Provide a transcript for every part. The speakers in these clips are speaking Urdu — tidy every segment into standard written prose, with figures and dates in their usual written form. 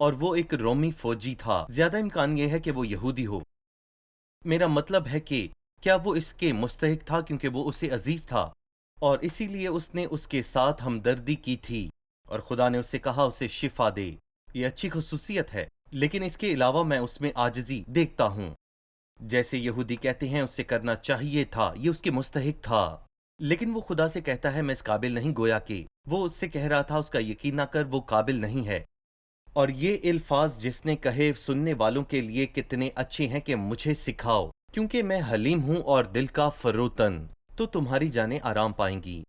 اور وہ ایک رومی فوجی تھا، زیادہ امکان یہ ہے کہ وہ یہودی ہو۔ میرا مطلب ہے کہ کیا وہ اس کے مستحق تھا کیونکہ وہ اسے عزیز تھا اور اسی لیے اس نے اس کے ساتھ ہمدردی کی تھی اور خدا نے اسے کہا اسے شفا دے۔ یہ اچھی خصوصیت ہے، لیکن اس کے علاوہ میں اس میں عاجزی دیکھتا ہوں۔ جیسے یہودی کہتے ہیں اسے کرنا چاہیے تھا، یہ اس کے مستحق تھا، لیکن وہ خدا سے کہتا ہے میں اس قابل نہیں، گویا کہ وہ اس سے کہہ رہا تھا اس کا یقین نہ کر، وہ قابل نہیں ہے۔ اور یہ الفاظ جس نے کہے سننے والوں کے لیے کتنے اچھے ہیں کہ مجھے سکھاؤ کیونکہ میں حلیم ہوں اور دل کا فروتن، تو تمہاری جانیں آرام پائیں گی۔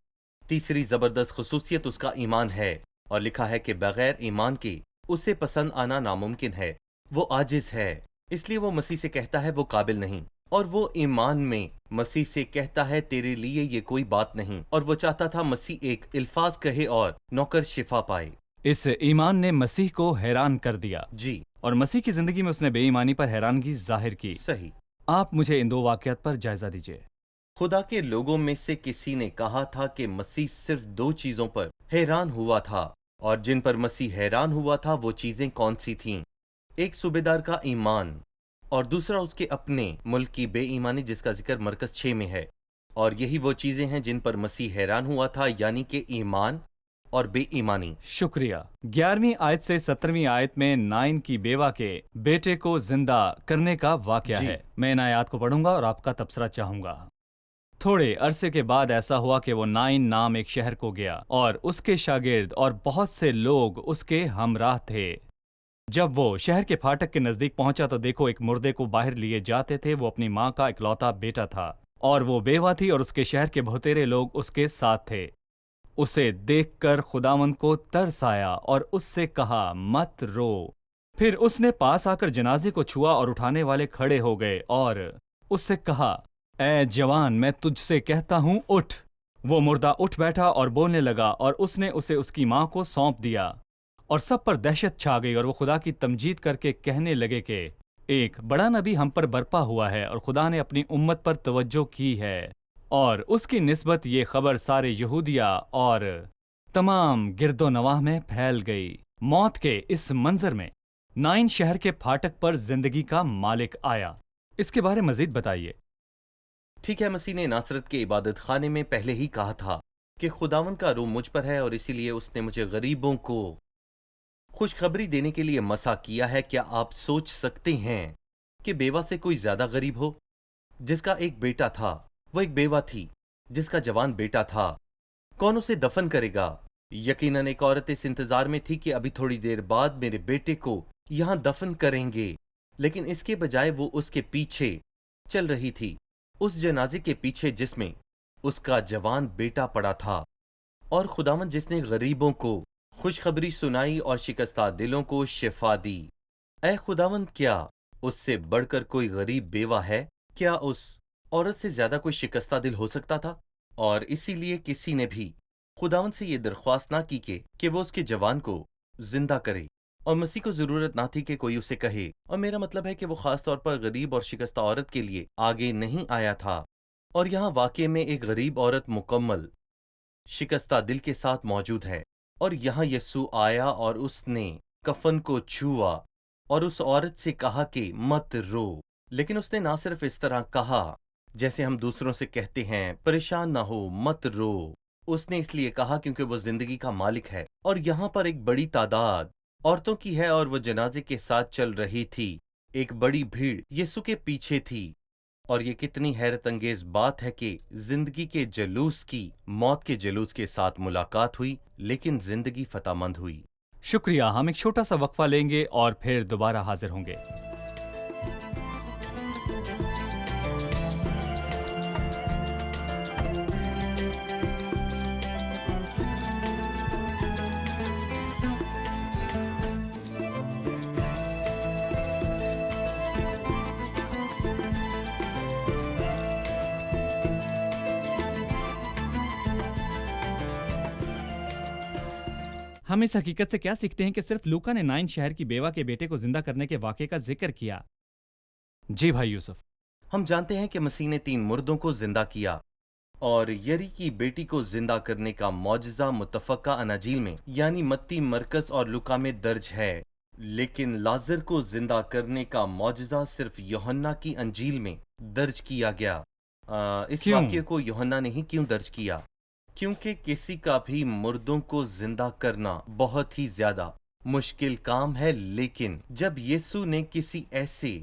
تیسری زبردست خصوصیت اس کا ایمان ہے، اور لکھا ہے کہ بغیر ایمان کے اسے پسند آنا ناممکن ہے۔ وہ عاجز ہے، اس لیے وہ مسیح سے کہتا ہے وہ قابل نہیں، اور وہ ایمان میں مسیح سے کہتا ہے تیرے لیے یہ کوئی بات نہیں، اور وہ چاہتا تھا مسیح ایک الفاظ کہے اور نوکر شفا پائے۔ اس ایمان نے مسیح کو حیران کر دیا، جی اور مسیح کی زندگی میں اس نے بے ایمانی پر حیرانگی ظاہر کی۔ صحیح۔ آپ مجھے ان دو واقعات پر جائزہ دیجیے۔ خدا کے لوگوں میں سے کسی نے کہا تھا کہ مسیح صرف دو چیزوں پر حیران ہوا تھا، اور جن پر مسیح حیران ہوا تھا وہ چیزیں کون سی تھیں؟ ایک صوبیدار کا ایمان، اور دوسرا اس کے اپنے ملک کی بے ایمانی جس کا ذکر مرکز 6 میں ہے۔ اور یہی وہ چیزیں ہیں جن پر مسیح حیران ہوا تھا، یعنی کہ ایمان اور بے ایمانی۔ شکریہ۔ 11ویں آیت سے 17ویں آیت میں نائن کی بیوہ کے بیٹے کو زندہ کرنے کا واقعہ جی۔ ہے۔ میں ان آیات کو پڑھوں گا اور آپ کا تبصرہ چاہوں گا۔ تھوڑے عرصے کے بعد ایسا ہوا کہ وہ نائن نام ایک شہر کو گیا، اور اس کے شاگرد اور بہت سے لوگ اس کے ہمراہ تھے۔ جب وہ شہر کے پھاٹک کے نزدیک پہنچا تو دیکھو ایک مردے کو باہر لیے جاتے تھے، وہ اپنی ماں کا اکلوتا بیٹا تھا، اور وہ بیوہ تھی، اور اس کے شہر کے بہتیرے لوگ اس کے ساتھ تھے۔ اسے دیکھ کر خداوند کو ترس آیا اور اس سے کہا مت رو۔ پھر اس نے پاس آ کر جنازے کو چھوا، اور اٹھانے والے کھڑے ہو گئے اور اس سے کہا اے جوان، میں تجھ سے کہتا ہوں اٹھ۔ وہ مردہ اٹھ بیٹھا اور بولنے لگا، اور اس نے اسے اس کی ماں کو سونپ دیا۔ اور سب پر دہشت چھا گئی، اور وہ خدا کی تمجید کر کے کہنے لگے کہ ایک بڑا نبی ہم پر برپا ہوا ہے، اور خدا نے اپنی امت پر توجہ کی ہے۔ اور اس کی نسبت یہ خبر سارے یہودیہ اور تمام گرد و نواح میں پھیل گئی۔ موت کے اس منظر میں نائن شہر کے پھاٹک پر زندگی کا مالک آیا۔ اس کے بارے مزید بتائیے۔ ٹھیک ہے، مسیح نے ناصرت کے عبادت خانے میں پہلے ہی کہا تھا کہ خداوند کا روح مجھ پر ہے، اور اسی لیے اس نے مجھے غریبوں کو خوشخبری دینے کے لیے مسا کیا ہے۔ کیا آپ سوچ سکتے ہیں کہ بیوہ سے کوئی زیادہ غریب ہو؟ جس کا ایک بیٹا تھا، وہ ایک بیوہ تھی جس کا جوان بیٹا تھا، کون اسے دفن کرے گا؟ یقیناً ایک عورت اس انتظار میں تھی کہ ابھی تھوڑی دیر بعد میرے بیٹے کو یہاں دفن کریں گے، لیکن اس کے بجائے وہ اس کے پیچھے چل رہی تھی، اس جنازے کے پیچھے جس میں اس کا جوان بیٹا پڑا تھا۔ اور خداوند جس نے غریبوں کو خوشخبری سنائی اور شکستہ دلوں کو شفا دی۔ اے خداوند، کیا اس سے بڑھ کر کوئی غریب بیوہ ہے؟ کیا اس عورت سے زیادہ کوئی شکستہ دل ہو سکتا تھا؟ اور اسی لیے کسی نے بھی خداوند سے یہ درخواست نہ کی کہ وہ اس کے جوان کو زندہ کرے، اور مسیح کو ضرورت نہ تھی کہ کوئی اسے کہے۔ اور میرا مطلب ہے کہ وہ خاص طور پر غریب اور شکستہ عورت کے لیے آگے نہیں آیا تھا۔ اور یہاں واقعے میں ایک غریب عورت مکمل شکستہ دل کے ساتھ موجود ہے، اور یہاں یسوع آیا اور اس نے کفن کو چھوا اور اس عورت سے کہا کہ مت رو۔ لیکن اس نے نہ صرف اس طرح کہا جیسے ہم دوسروں سے کہتے ہیں پریشان نہ ہو، مت رو۔ اس نے اس لیے کہا کیونکہ وہ زندگی کا مالک ہے، اور یہاں پر ایک بڑی تعداد عورتوں کی ہے، اور وہ جنازے کے ساتھ چل رہی تھی۔ ایک بڑی بھیڑ یسوع کے پیچھے تھی، اور یہ کتنی حیرت انگیز بات ہے کہ زندگی کے جلوس کی موت کے جلوس کے ساتھ ملاقات ہوئی، لیکن زندگی فتح مند ہوئی۔ شکریہ۔ ہم ایک چھوٹا سا وقفہ لیں گے اور پھر دوبارہ حاضر ہوں گے۔ ہم اس حقیقت سے کیا سیکھتے ہیں کہ صرف لوکا نے نائن شہر کی بیوہ کے بیٹے کو زندہ کرنے کے واقعے کا ذکر کیا؟ جی بھائی یوسف۔ ہم جانتے ہیں کہ مسیح نے 3 مردوں کو زندہ کیا، اور یری کی بیٹی کو زندہ کرنے کا معجزہ متفقہ اناجیل میں یعنی متی، مرکز اور لوکا میں درج ہے، لیکن لازر کو زندہ کرنے کا معجزہ صرف یوحنا کی انجیل میں درج کیا گیا۔ اس کیوں؟ واقعے کو یوحنا نے ہی کیوں درج کیا؟ کیونکہ کسی کا بھی مردوں کو زندہ کرنا بہت ہی زیادہ مشکل کام ہے، لیکن جب یسوع نے کسی ایسے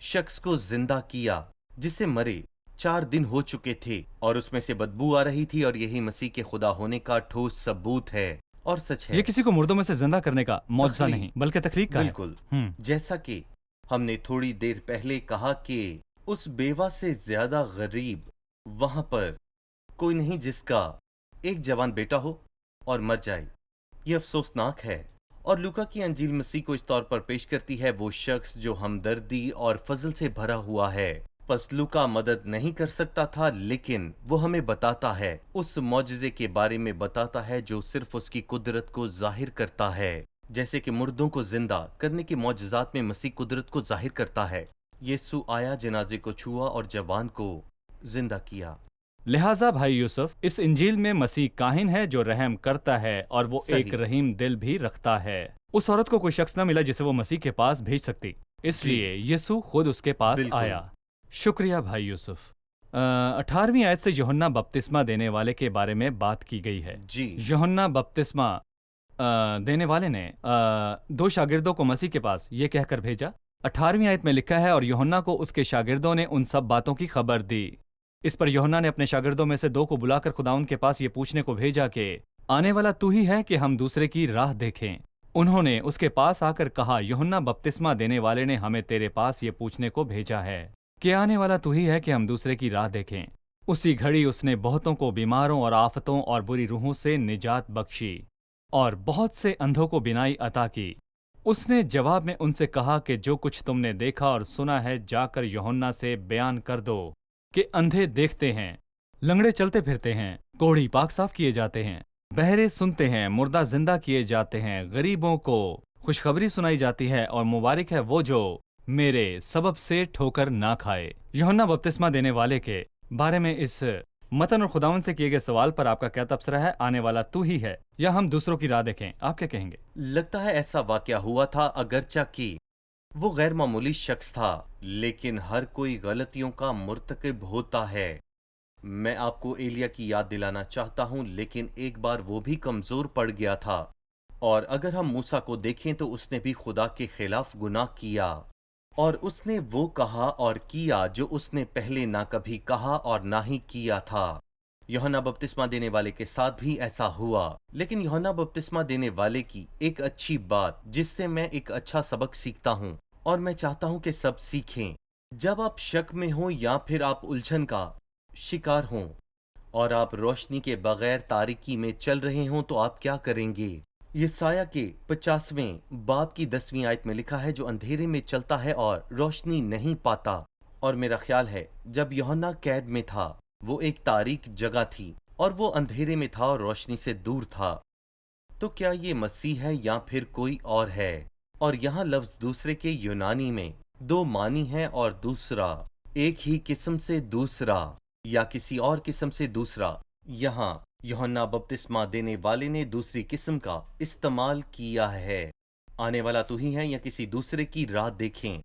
شخص کو زندہ کیا جسے مرے 4 دن ہو چکے تھے اور اس میں سے بدبو آ رہی تھی، اور یہی مسیح کے خدا ہونے کا ٹھوس ثبوت ہے اور سچ ہے۔ یہ کسی کو مردوں میں سے زندہ کرنے کا معجزہ تخلیق، نہیں بلکہ تخلیق کا ہے۔ بالکل، ہم، جیسا کہ ہم نے تھوڑی دیر پہلے کہا کہ اس بیوہ سے زیادہ غریب وہاں پر کوئی نہیں جس کا ایک جوان بیٹا ہو اور مر جائے۔ یہ افسوسناک ہے، اور لوکا کی انجیل مسیح کو اس طور پر پیش کرتی ہے، وہ شخص جو ہمدردی اور فضل سے بھرا ہوا ہے۔ پس لوکا مدد نہیں کر سکتا تھا، لیکن وہ ہمیں بتاتا ہے، اس معجزے کے بارے میں بتاتا ہے جو صرف اس کی قدرت کو ظاہر کرتا ہے، جیسے کہ مردوں کو زندہ کرنے کے معجزات میں مسیح قدرت کو ظاہر کرتا ہے۔ یسوع آیا، جنازے کو چھوا اور جوان کو زندہ کیا۔ لہٰذا بھائی یوسف، اس انجیل میں مسیح کاہن ہے جو رحم کرتا ہے، اور وہ صحیح۔ ایک رحیم دل بھی رکھتا ہے۔ اس عورت کو کوئی شخص نہ ملا جسے وہ مسیح کے پاس بھیج سکتی، اس جی، لیے یسوع خود اس کے پاس بالکل۔ آیا۔ شکریہ بھائی یوسف۔ 18ویں آیت سے یوحنا بپتسمہ دینے والے کے بارے میں بات کی گئی ہے۔ جی، یوحنا بپتسمہ دینے والے نے 2 شاگردوں کو مسیح کے پاس یہ کہہ کر بھیجا۔ 18ویں آیت میں لکھا ہے، اور یوحنا کو اس کے شاگردوں نے ان سب باتوں کی خبر دی۔ اس پر یوحنا نے اپنے شاگردوں میں سے 2 کو بلا کر خداوند کے پاس یہ پوچھنے کو بھیجا کہ آنے والا تو ہی ہے کہ ہم دوسرے کی راہ دیکھیں؟ انہوں نے اس کے پاس آ کر کہا، یوحنا بپتسمہ دینے والے نے ہمیں تیرے پاس یہ پوچھنے کو بھیجا ہے کہ آنے والا تو ہی ہے کہ ہم دوسرے کی راہ دیکھیں۔ اسی گھڑی اس نے بہتوں کو بیماروں اور آفتوں اور بری روحوں سے نجات بخشی، اور بہت سے اندھوں کو بینائی عطا کی۔ اس نے جواب میں ان سے کہا کہ جو کچھ تم نے دیکھا اور سنا ہے جا کر یوحنا سے بیان کر دو کہ اندھے دیکھتے ہیں، لنگڑے چلتے پھرتے ہیں، کوڑھی پاک صاف کیے جاتے ہیں، بہرے سنتے ہیں، مردہ زندہ کیے جاتے ہیں، غریبوں کو خوشخبری سنائی جاتی ہے، اور مبارک ہے وہ جو میرے سبب سے ٹھوکر نہ کھائے۔ یوحنا بپتسمہ دینے والے کے بارے میں اس متن اور خداوند سے کیے گئے سوال پر آپ کا کیا تبصرہ ہے؟ آنے والا تو ہی ہے یا ہم دوسروں کی راہ دیکھیں؟ آپ کیا کہیں گے؟ لگتا ہے ایسا واقعہ ہوا تھا، اگرچہ کہ وہ غیر معمولی شخص تھا، لیکن ہر کوئی غلطیوں کا مرتکب ہوتا ہے۔ میں آپ کو ایلیا کی یاد دلانا چاہتا ہوں، لیکن ایک بار وہ بھی کمزور پڑ گیا تھا، اور اگر ہم موسیٰ کو دیکھیں تو اس نے بھی خدا کے خلاف گناہ کیا، اور اس نے وہ کہا اور کیا جو اس نے پہلے نہ کبھی کہا اور نہ ہی کیا تھا۔ یوحنا بپتسمہ دینے والے کے ساتھ بھی ایسا ہوا، لیکن یوحنا بپتسمہ دینے والے کی ایک اچھی بات جس سے میں ایک اچھا سبق سیکھتا ہوں، اور میں چاہتا ہوں کہ سب سیکھیں، جب آپ شک میں ہوں یا پھر آپ الجھن کا شکار ہوں اور آپ روشنی کے بغیر تاریکی میں چل رہے ہوں تو آپ کیا کریں گے؟ یسایہ کے 50ویں باب کی 10ویں آیت میں لکھا ہے، جو اندھیرے میں چلتا ہے اور روشنی نہیں پاتا۔ اور میرا خیال ہے جب یوحنا قید میں تھا، وہ ایک تاریک جگہ تھی اور وہ اندھیرے میں تھا اور روشنی سے دور تھا۔ تو کیا یہ مسیح ہے یا پھر کوئی اور ہے؟ اور یہاں لفظ دوسرے کے یونانی میں 2 معنی ہیں، اور دوسرا ایک ہی قسم سے دوسرا یا کسی اور قسم سے دوسرا۔ یہاں یوحنا بپتسمہ دینے والے نے دوسری قسم کا استعمال کیا ہے، آنے والا تو ہی ہے یا کسی دوسرے کی راہ دیکھیں۔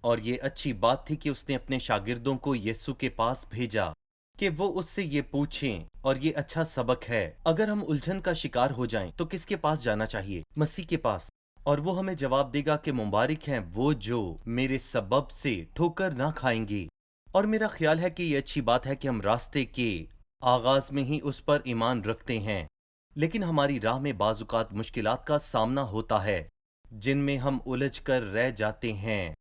اور یہ اچھی بات تھی کہ اس نے اپنے شاگردوں کو یسوع کے پاس بھیجا کہ وہ اس سے یہ پوچھیں، اور یہ اچھا سبق ہے۔ اگر ہم الجھن کا شکار ہو جائیں تو کس کے پاس جانا چاہیے؟ مسیح کے پاس، اور وہ ہمیں جواب دے گا کہ مبارک ہیں وہ جو میرے سبب سے ٹھوکر نہ کھائیں گے۔ اور میرا خیال ہے کہ یہ اچھی بات ہے کہ ہم راستے کے آغاز میں ہی اس پر ایمان رکھتے ہیں، لیکن ہماری راہ میں بعض اوقات مشکلات کا سامنا ہوتا ہے جن میں ہم الجھ کر رہ جاتے ہیں،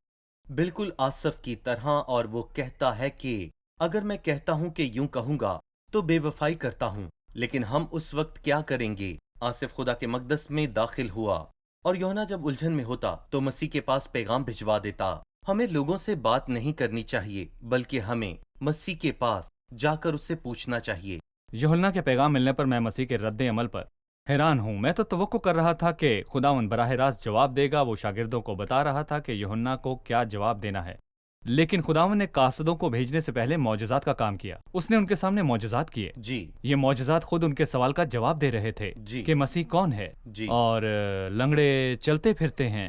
بالکل آصف کی طرح۔ اور وہ کہتا ہے کہ اگر میں کہتا ہوں کہ یوں کہوں گا تو بے وفائی کرتا ہوں، لیکن ہم اس وقت کیا کریں گے؟ آصف خدا کے مقدس میں داخل ہوا، اور یوحنا جب الجھن میں ہوتا تو مسیح کے پاس پیغام بھجوا دیتا۔ ہمیں لوگوں سے بات نہیں کرنی چاہیے، بلکہ ہمیں مسیح کے پاس جا کر اس سے پوچھنا چاہیے۔ یوحنا کے پیغام ملنے پر میں مسیح کے رد عمل پر حیران ہوں۔ میں تو توقع کر رہا تھا کہ خداوند براہ راست جواب دے گا۔ وہ شاگردوں کو بتا رہا تھا کہ یوحنا کو کیا جواب دینا ہے، لیکن خداوند نے قاصدوں کو بھیجنے سے پہلے معجزات کا کام کیا۔ اس نے ان کے سامنے معجزات کیے۔ جی یہ معجزات خود ان کے سوال کا جواب دے رہے تھے جی کہ مسیح کون ہے، جی اور لنگڑے چلتے پھرتے ہیں،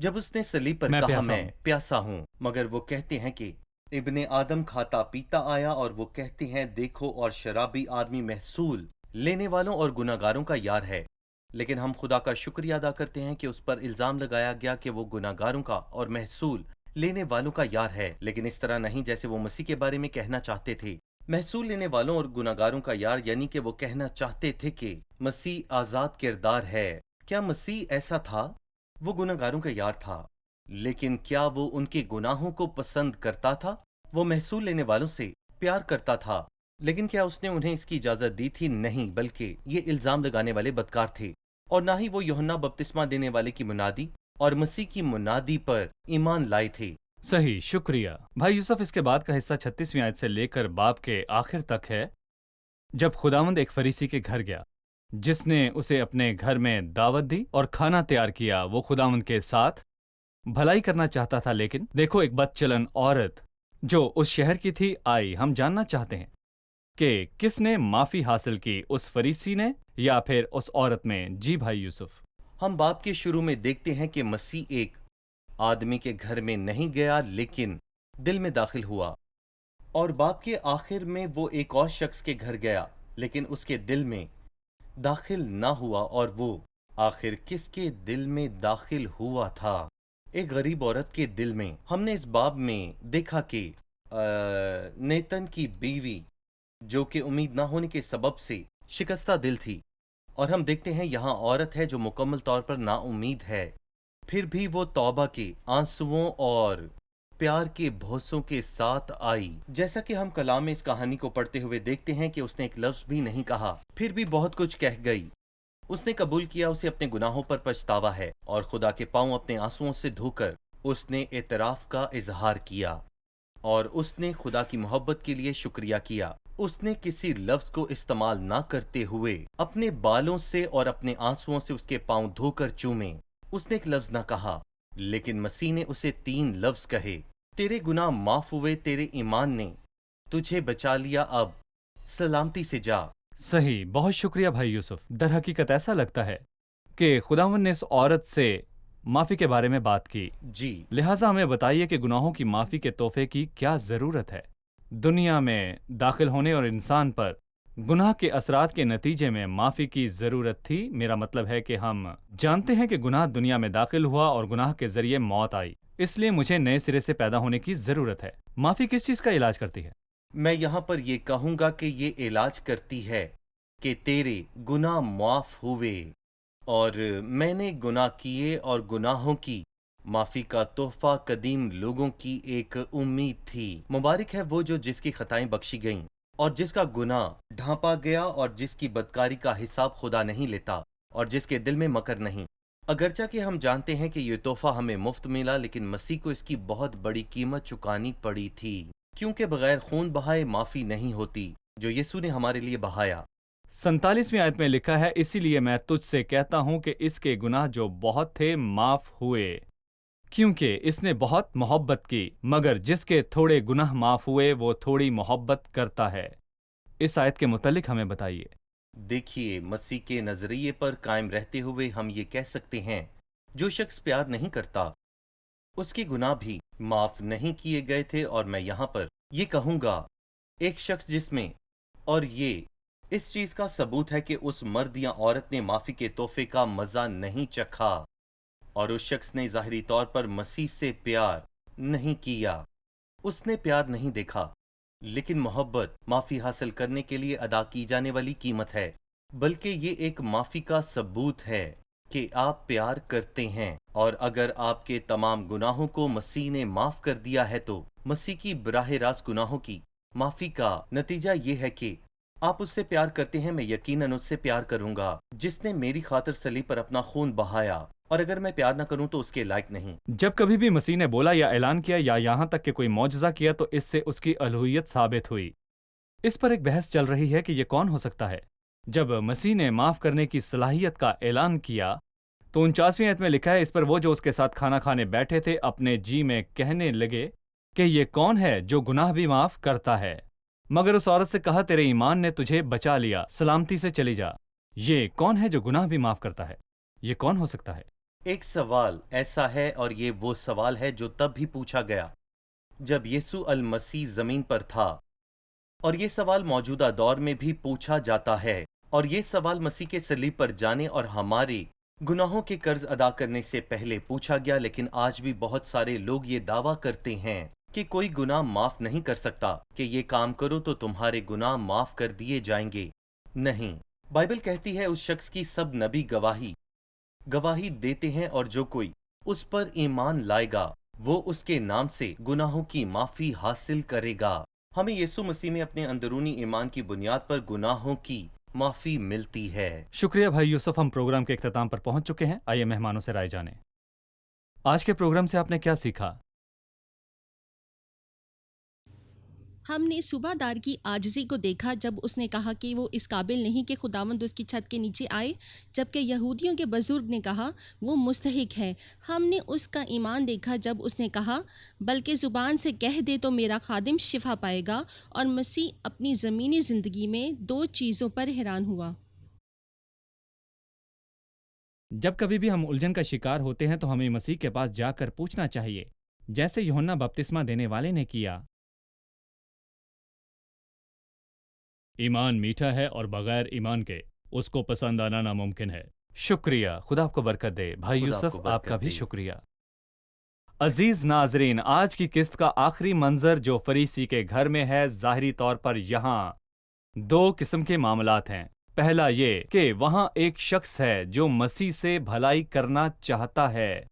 جب اس نے سلیب پر میں کہا پیاسا میں ہوں۔ پیاسا ہوں، مگر وہ کہتے ہیں کہ ابن آدم کھاتا پیتا آیا، اور وہ کہتے ہیں دیکھو اور شرابی آدمی محصول لینے والوں اور گناہگاروں کا یار ہے۔ لیکن ہم خدا کا شکریہ ادا کرتے ہیں کہ اس پر الزام لگایا گیا کہ وہ گناہگاروں کا اور محصول لینے والوں کا یار ہے، لیکن اس طرح نہیں جیسے وہ مسیح کے بارے میں کہنا چاہتے تھے۔ محصول لینے والوں اور گناہگاروں کا یار، یعنی کہ وہ کہنا چاہتے تھے کہ مسیح آزاد کردار ہے۔ کیا مسیح ایسا تھا؟ وہ گناہگاروں کا یار تھا، لیکن کیا وہ ان کے گناہوں کو پسند کرتا تھا؟ وہ محصول لینے والوں سے پیار کرتا تھا، لیکن کیا اس نے انہیں اس کی اجازت دی تھی؟ نہیں، بلکہ یہ الزام لگانے والے بدکار تھے، اور نہ ہی وہ یوحنا بپتسمہ دینے والے کی منادی اور مسیح کی منادی پر ایمان لائے تھے۔ صحیح، شکریہ بھائی یوسف۔ اس کے بعد کا حصہ 36ویں آیت سے لے کر باب کے آخر تک ہے۔ جب خداوند ایک فریسی کے گھر گیا جس نے اسے اپنے گھر میں دعوت دی اور کھانا تیار کیا، وہ خداوند کے ساتھ بھلائی کرنا چاہتا تھا، لیکن دیکھو ایک بد چلن عورت جو اس شہر کی تھی آئی۔ ہم جاننا چاہتے ہیں کہ کس نے معافی حاصل کی، اس فریسی نے یا پھر اس عورت میں؟ جی بھائی یوسف۔ ہم باب کے شروع میں دیکھتے ہیں کہ مسیح ایک آدمی کے گھر میں نہیں گیا لیکن دل میں داخل ہوا، اور باب کے آخر میں وہ ایک اور شخص کے گھر گیا لیکن اس کے دل میں داخل نہ ہوا، اور وہ آخر کس کے دل میں داخل ہوا تھا؟ ایک غریب عورت کے دل میں۔ ہم نے اس باب میں دیکھا کہ نیتن کی بیوی جو کہ امید نہ ہونے کے سبب سے شکستہ دل تھی، اور ہم دیکھتے ہیں یہاں عورت ہے جو مکمل طور پر نا امید ہے، پھر بھی وہ توبہ کے آنسوؤں اور پیار کے بھوسوں کے ساتھ آئی۔ جیسا کہ ہم کلام میں اس کہانی کو پڑھتے ہوئے دیکھتے ہیں کہ اس نے ایک لفظ بھی نہیں کہا، پھر بھی بہت کچھ کہہ گئی۔ اس نے قبول کیا اسے اپنے گناہوں پر پچھتاوا ہے، اور خدا کے پاؤں اپنے آنسوؤں سے دھو کر اس نے اعتراف کا اظہار کیا، اور اس نے خدا کی محبت کے لیے شکریہ کیا۔ اس نے کسی لفظ کو استعمال نہ کرتے ہوئے اپنے بالوں سے اور اپنے آنسوؤں سے اس کے پاؤں دھو کر چومے۔ اس نے ایک لفظ نہ کہا، لیکن مسیح نے اسے 3 لفظ کہے۔ تیرے گناہ معاف ہوئے، تیرے ایمان نے تجھے بچا لیا، اب سلامتی سے جا۔ صحیح، بہت شکریہ بھائی یوسف۔ در حقیقت ایسا لگتا ہے کہ خداوند نے اس عورت سے معافی کے بارے میں بات کی، جی، لہٰذا ہمیں بتائیے کہ گناہوں کی معافی کے تحفے کی کیا ضرورت ہے۔ دنیا میں داخل ہونے اور انسان پر گناہ کے اثرات کے نتیجے میں معافی کی ضرورت تھی۔ میرا مطلب ہے کہ ہم جانتے ہیں کہ گناہ دنیا میں داخل ہوا اور گناہ کے ذریعے موت آئی، اس لیے مجھے نئے سرے سے پیدا ہونے کی ضرورت ہے۔ معافی کس چیز کا علاج کرتی ہے؟ میں یہاں پر یہ کہوں گا کہ یہ علاج کرتی ہے کہ تیرے گناہ معاف ہوئے، اور میں نے گناہ کیے، اور گناہوں کی معافی کا تحفہ قدیم لوگوں کی ایک امید تھی۔ مبارک ہے وہ جو جس کی خطائیں بخشی گئیں، اور جس کا گناہ ڈھانپا گیا، اور جس کی بدکاری کا حساب خدا نہیں لیتا، اور جس کے دل میں مکر نہیں۔ اگرچہ کہ ہم جانتے ہیں کہ یہ تحفہ ہمیں مفت ملا، لیکن مسیح کو اس کی بہت بڑی قیمت چکانی پڑی تھی، کیونکہ بغیر خون بہائے معافی نہیں ہوتی جو یسوع نے ہمارے لیے بہایا۔ 47ویں آیت میں لکھا ہے، اسی لیے میں تجھ سے کہتا ہوں کہ اس کے گناہ جو بہت تھے معاف ہوئے، کیونکہ اس نے بہت محبت کی، مگر جس کے تھوڑے گناہ معاف ہوئے وہ تھوڑی محبت کرتا ہے۔ اس آیت کے متعلق ہمیں بتائیے۔ دیکھیے، مسیح کے نظریے پر قائم رہتے ہوئے ہم یہ کہہ سکتے ہیں جو شخص پیار نہیں کرتا اس کے گناہ بھی معاف نہیں کیے گئے تھے، اور میں یہاں پر یہ کہوں گا ایک شخص جس میں، اور یہ اس چیز کا ثبوت ہے کہ اس مرد یا عورت نے معافی کے تحفے کا مزہ نہیں چکھا، اور اس شخص نے ظاہری طور پر مسیح سے پیار نہیں کیا، اس نے پیار نہیں دیکھا، لیکن محبت معافی حاصل کرنے کے لیے ادا کی جانے والی قیمت ہے، بلکہ یہ ایک معافی کا ثبوت ہے کہ آپ پیار کرتے ہیں، اور اگر آپ کے تمام گناہوں کو مسیح نے معاف کر دیا ہے تو مسیح کی براہ راست گناہوں کی معافی کا نتیجہ یہ ہے کہ آپ اس سے پیار کرتے ہیں۔ میں یقیناً اس سے پیار کروں گا جس نے میری خاطر صلیب پر اپنا خون بہایا، اور اگر میں پیار نہ کروں تو اس کے لائق نہیں۔ جب کبھی بھی مسیح نے بولا یا اعلان کیا یا یہاں تک کہ کوئی معجزہ کیا تو اس سے اس کی الوہیت ثابت ہوئی۔ اس پر ایک بحث چل رہی ہے کہ یہ کون ہو سکتا ہے۔ جب مسیح نے معاف کرنے کی صلاحیت کا اعلان کیا تو 49ویں آیت میں لکھا ہے، اس پر وہ جو اس کے ساتھ کھانا کھانے بیٹھے تھے اپنے جی میں کہنے لگے کہ یہ کون ہے جو گناہ بھی معاف کرتا ہے؟ مگر اس عورت سے کہا، تیرے ایمان نے تجھے بچا لیا، سلامتی سے چلی جا۔ یہ کون ہے جو گناہ بھی معاف کرتا ہے؟ یہ کون ہو سکتا ہے؟ ایک سوال ایسا ہے اور یہ وہ سوال ہے جو تب بھی پوچھا گیا جب یسوع المسیح زمین پر تھا، اور یہ سوال موجودہ دور میں بھی پوچھا جاتا ہے، اور یہ سوال مسیح کے صلیب پر جانے اور ہمارے گناہوں کے قرض ادا کرنے سے پہلے پوچھا گیا، لیکن آج بھی بہت سارے لوگ یہ دعویٰ کرتے ہیں کہ کوئی گناہ معاف نہیں کر سکتا، کہ یہ کام کرو تو تمہارے گناہ معاف کر دیے جائیں گے۔ نہیں، بائبل کہتی ہے اس شخص کی سب نبی گواہی دیتے ہیں، اور جو کوئی اس پر ایمان لائے گا وہ اس کے نام سے گناہوں کی معافی حاصل کرے گا۔ ہمیں یسوع مسیح میں اپنے اندرونی ایمان کی بنیاد پر گناہوں کی معافی ملتی ہے۔ شکریہ بھائی یوسف، ہم پروگرام کے اختتام پر پہنچ چکے ہیں۔ آئیے مہمانوں سے رائے جانیں۔ آج کے پروگرام سے آپ نے کیا سیکھا؟ ہم نے صوبہ دار کی عاجزی کو دیکھا جب اس نے کہا کہ وہ اس قابل نہیں کہ خداوند اس کی چھت کے نیچے آئے، جبکہ یہودیوں کے بزرگ نے کہا وہ مستحق ہے۔ ہم نے اس کا ایمان دیکھا جب اس نے کہا بلکہ زبان سے کہہ دے تو میرا خادم شفا پائے گا، اور مسیح اپنی زمینی زندگی میں 2 چیزوں پر حیران ہوا۔ جب کبھی بھی ہم الجھن کا شکار ہوتے ہیں تو ہمیں مسیح کے پاس جا کر پوچھنا چاہیے، جیسے یوحنا بپتسمہ دینے والے نے کیا۔ ایمان میٹھا ہے اور بغیر ایمان کے اس کو پسند آنا ناممکن ہے۔ شکریہ، خدا آپ کو برکت دے۔ بھائی خدا آپ یوسف، کو برکت آپ کا بھی دے۔ شکریہ۔ عزیز ناظرین، آج کی قسط کا آخری منظر جو فریسی کے گھر میں ہے، ظاہری طور پر یہاں 2 قسم کے معاملات ہیں۔ پہلا یہ کہ وہاں ایک شخص ہے جو مسیح سے بھلائی کرنا چاہتا ہے،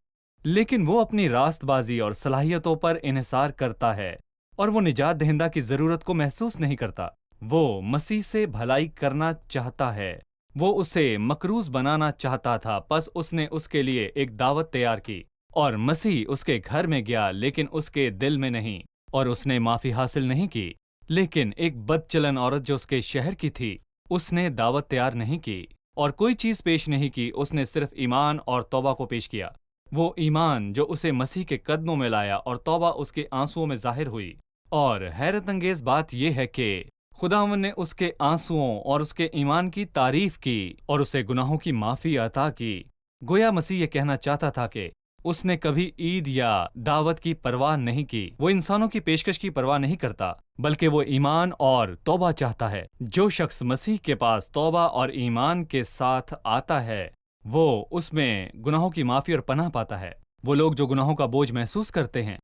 لیکن وہ اپنی راست بازی اور صلاحیتوں پر انحصار کرتا ہے، اور وہ نجات دہندہ کی ضرورت کو محسوس نہیں کرتا۔ وہ مسیح سے بھلائی کرنا چاہتا ہے، وہ اسے مقروض بنانا چاہتا تھا، پس اس نے اس کے لیے ایک دعوت تیار کی، اور مسیح اس کے گھر میں گیا لیکن اس کے دل میں نہیں، اور اس نے معافی حاصل نہیں کی۔ لیکن ایک بد چلن عورت جو اس کے شہر کی تھی، اس نے دعوت تیار نہیں کی اور کوئی چیز پیش نہیں کی، اس نے صرف ایمان اور توبہ کو پیش کیا۔ وہ ایمان جو اسے مسیح کے قدموں میں لایا، اور توبہ اس کے آنسوؤں میں ظاہر ہوئی۔ اور حیرت انگیز بات یہ ہے کہ خداوند نے اس کے آنسوؤں اور اس کے ایمان کی تعریف کی اور اسے گناہوں کی معافی عطا کی۔ گویا مسیح یہ کہنا چاہتا تھا کہ اس نے کبھی عید یا دعوت کی پرواہ نہیں کی، وہ انسانوں کی پیشکش کی پرواہ نہیں کرتا، بلکہ وہ ایمان اور توبہ چاہتا ہے۔ جو شخص مسیح کے پاس توبہ اور ایمان کے ساتھ آتا ہے، وہ اس میں گناہوں کی معافی اور پناہ پاتا ہے۔ وہ لوگ جو گناہوں کا بوجھ محسوس کرتے ہیں،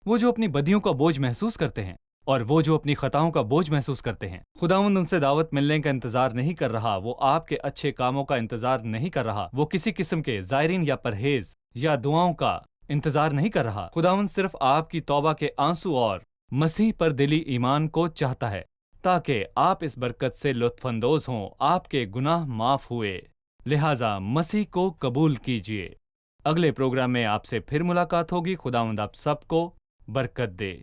وہ جو اپنی بدیوں کا بوجھ محسوس کرتے ہیں، اور وہ جو اپنی خطاؤں کا بوجھ محسوس کرتے ہیں، خداوند ان سے دعوت ملنے کا انتظار نہیں کر رہا، وہ آپ کے اچھے کاموں کا انتظار نہیں کر رہا، وہ کسی قسم کے زائرین یا پرہیز یا دعاؤں کا انتظار نہیں کر رہا۔ خداوند صرف آپ کی توبہ کے آنسو اور مسیح پر دلی ایمان کو چاہتا ہے، تاکہ آپ اس برکت سے لطف اندوز ہوں۔ آپ کے گناہ معاف ہوئے، لہٰذا مسیح کو قبول کیجیے۔ اگلے پروگرام میں آپ سے پھر ملاقات ہوگی۔ خداوند آپ سب کو برکت دے۔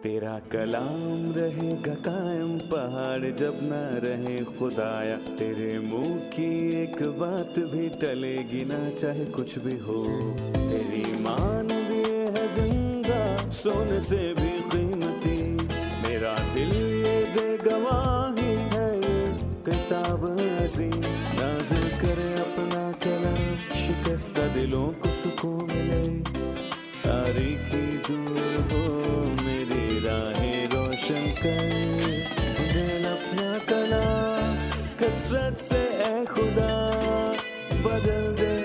تیرا کلام رہے گا قائم، پہاڑ جب نہ رہے خدایا، تیرے منہ کی ایک بات بھی ٹلے گی نہ، چاہے کچھ بھی ہو۔ تیری مانند یہ ہے زندہ، سونے سے بھی قیمتی، میرا دل یہ دے گواہی ہے، یہ کتاب عظیم نازل کرے اپنا کلام، شکستہ دلوں کو سکون ملے، تاریکی دور ہو میری راہیں روشن کر، دل اپنا کلام کثرت سے اے خدا بدل دے،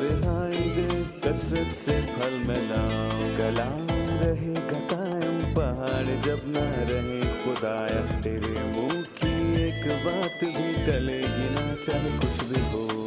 رہائی دے کثرت سے پھل ملاؤ۔ کلام رہے گا قائم، پہاڑ جب نہ رہے خدایا، تیرے منہ کی ایک بات بھی ٹلے گی نہ، چاہے کچھ بھی ہو۔